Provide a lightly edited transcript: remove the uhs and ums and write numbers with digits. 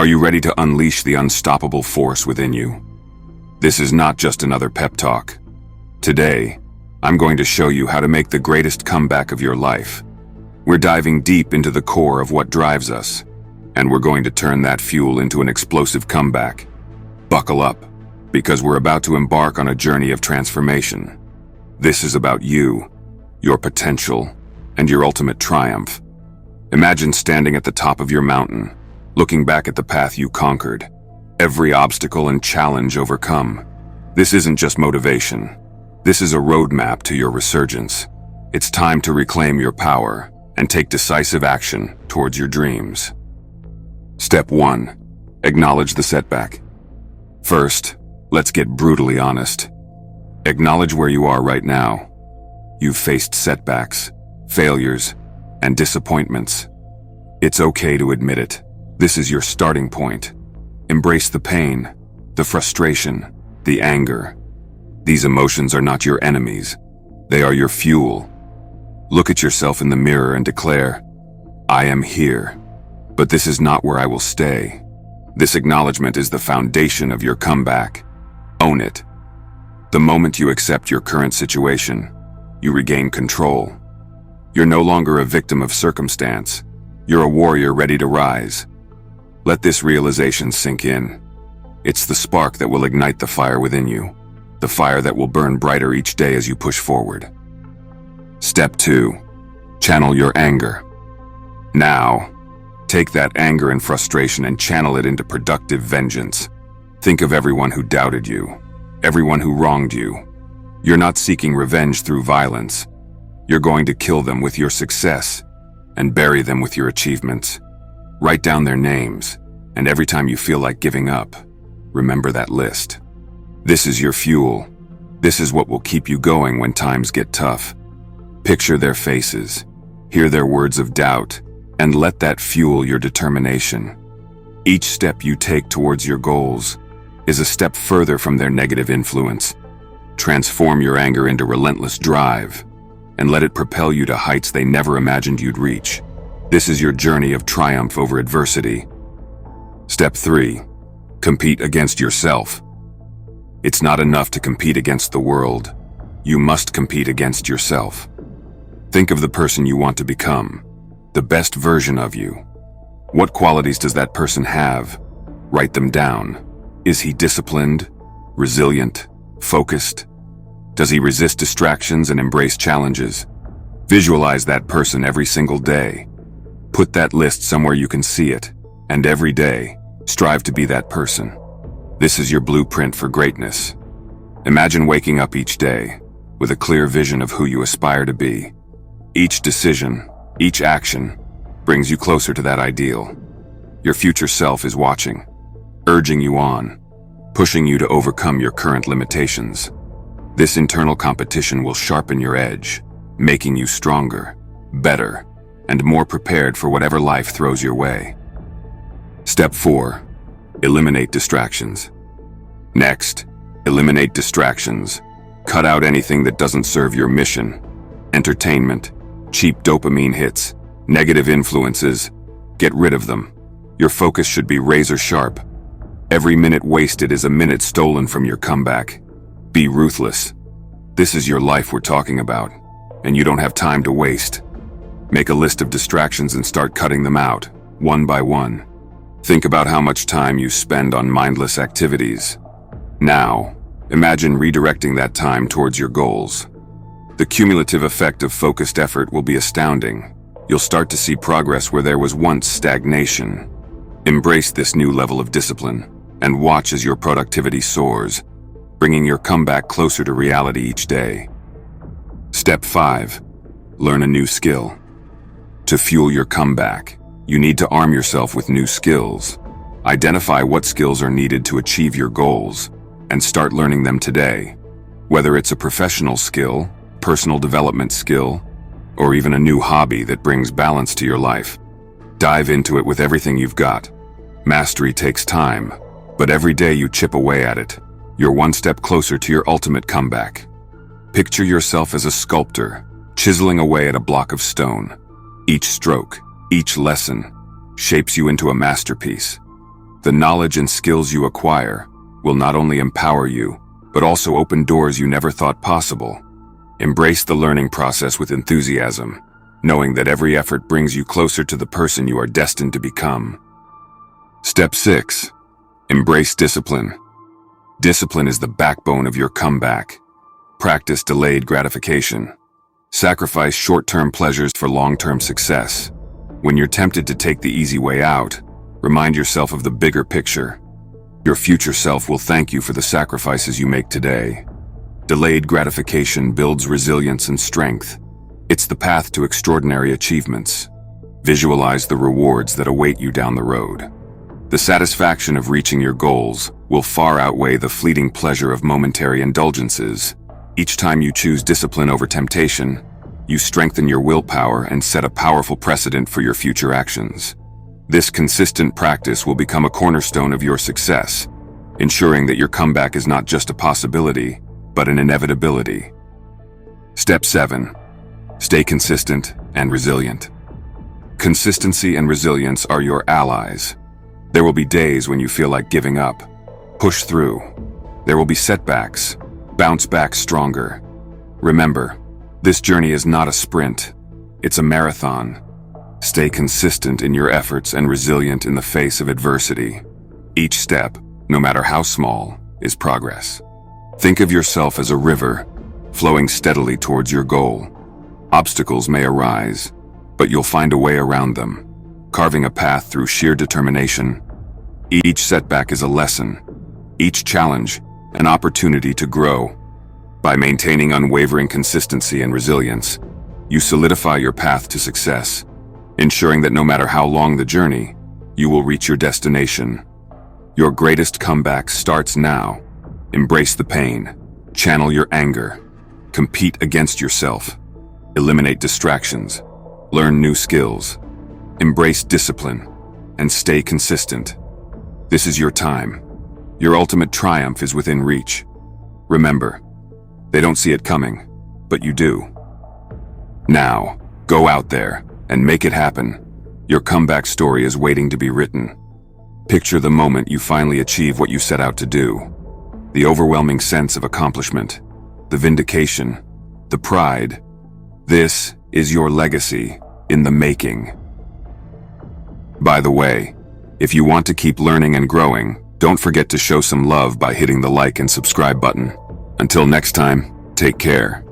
Are you ready to unleash the unstoppable force within you? This is not just another pep talk. Today, I'm going to show you how to make the greatest comeback of your life. We're diving deep into the core of what drives us, and we're going to turn that fuel into an explosive comeback. Buckle up, because we're about to embark on a journey of transformation. This is about you, your potential, and your ultimate triumph. Imagine standing at the top of your mountain, looking back at the path you conquered, every obstacle and challenge overcome. This isn't just motivation. This is a roadmap to your resurgence. It's time to reclaim your power and take decisive action towards your dreams. Step 1. Acknowledge the setback. First, let's get brutally honest. Acknowledge where you are right now. You've faced setbacks, failures, and disappointments. It's okay to admit it. This is your starting point. Embrace the pain, the frustration, the anger. These emotions are not your enemies. They are your fuel. Look at yourself in the mirror and declare, I am here, but this is not where I will stay. This acknowledgement is the foundation of your comeback. Own it. The moment you accept your current situation, you regain control. You're no longer a victim of circumstance. You're a warrior ready to rise. Let this realization sink in. It's the spark that will ignite the fire within you, the fire that will burn brighter each day as you push forward. Step 2. Channel your anger. Now, take that anger and frustration and channel it into productive vengeance. Think of everyone who doubted you, everyone who wronged you. You're not seeking revenge through violence. You're going to kill them with your success and bury them with your achievements. Write down their names, and every time you feel like giving up, remember that list. This is your fuel. This is what will keep you going when times get tough. Picture their faces, hear their words of doubt, and let that fuel your determination. Each step you take towards your goals is a step further from their negative influence. Transform your anger into relentless drive, and let it propel you to heights they never imagined you'd reach. This is your journey of triumph over adversity. Step 3. Compete against yourself. It's not enough to compete against the world. You must compete against yourself. Think of the person you want to become, the best version of you. What qualities does that person have? Write them down. Is he disciplined, resilient, focused? Does he resist distractions and embrace challenges? Visualize that person every single day. Put that list somewhere you can see it, and every day, strive to be that person. This is your blueprint for greatness. Imagine waking up each day with a clear vision of who you aspire to be. Each decision, each action, brings you closer to that ideal. Your future self is watching, urging you on, pushing you to overcome your current limitations. This internal competition will sharpen your edge, making you stronger, better, and more prepared for whatever life throws your way. Step 4. Eliminate distractions. Next, eliminate distractions. Cut out anything that doesn't serve your mission. Entertainment, cheap dopamine hits, negative influences. Get rid of them. Your focus should be razor sharp. Every minute wasted is a minute stolen from your comeback. Be ruthless. This is your life we're talking about, and you don't have time to waste. Make a list of distractions and start cutting them out, one by one. Think about how much time you spend on mindless activities. Now, imagine redirecting that time towards your goals. The cumulative effect of focused effort will be astounding. You'll start to see progress where there was once stagnation. Embrace this new level of discipline, and watch as your productivity soars, bringing your comeback closer to reality each day. Step 5. Learn a new skill. To fuel your comeback, you need to arm yourself with new skills. Identify what skills are needed to achieve your goals, and start learning them today. Whether it's a professional skill, personal development skill, or even a new hobby that brings balance to your life, dive into it with everything you've got. Mastery takes time, but every day you chip away at it, you're one step closer to your ultimate comeback. Picture yourself as a sculptor, chiseling away at a block of stone. Each stroke, each lesson, shapes you into a masterpiece. The knowledge and skills you acquire will not only empower you, but also open doors you never thought possible. Embrace the learning process with enthusiasm, knowing that every effort brings you closer to the person you are destined to become. Step 6. Embrace discipline. Discipline is the backbone of your comeback. Practice delayed gratification. Sacrifice short-term pleasures for long-term success. When you're tempted to take the easy way out, remind yourself of the bigger picture. Your future self will thank you for the sacrifices you make today. Delayed gratification builds resilience and strength. It's the path to extraordinary achievements. Visualize the rewards that await you down the road. The satisfaction of reaching your goals will far outweigh the fleeting pleasure of momentary indulgences. Each time you choose discipline over temptation, you strengthen your willpower and set a powerful precedent for your future actions. This consistent practice will become a cornerstone of your success, ensuring that your comeback is not just a possibility, but an inevitability. Step 7. Stay consistent and resilient. Consistency and resilience are your allies. There will be days when you feel like giving up. Push through. There will be setbacks. Bounce back stronger. Remember, this journey is not a sprint. It's a marathon. Stay consistent in your efforts and resilient in the face of adversity. Each step, no matter how small, is progress. Think of yourself as a river, flowing steadily towards your goal. Obstacles may arise, but you'll find a way around them, carving a path through sheer determination. Each setback is a lesson, each challenge, an opportunity to grow. By maintaining unwavering consistency and resilience, you solidify your path to success, ensuring that no matter how long the journey, you will reach your destination. Your greatest comeback starts now. Embrace the pain, channel your anger, compete against yourself, eliminate distractions, learn new skills, embrace discipline, and stay consistent. This is your time. Your ultimate triumph is within reach. Remember, they don't see it coming, but you do. Now, go out there and make it happen. Your comeback story is waiting to be written. Picture the moment you finally achieve what you set out to do. The overwhelming sense of accomplishment, the vindication, the pride. This is your legacy in the making. By the way, if you want to keep learning and growing, don't forget to show some love by hitting the like and subscribe button. Until next time, take care.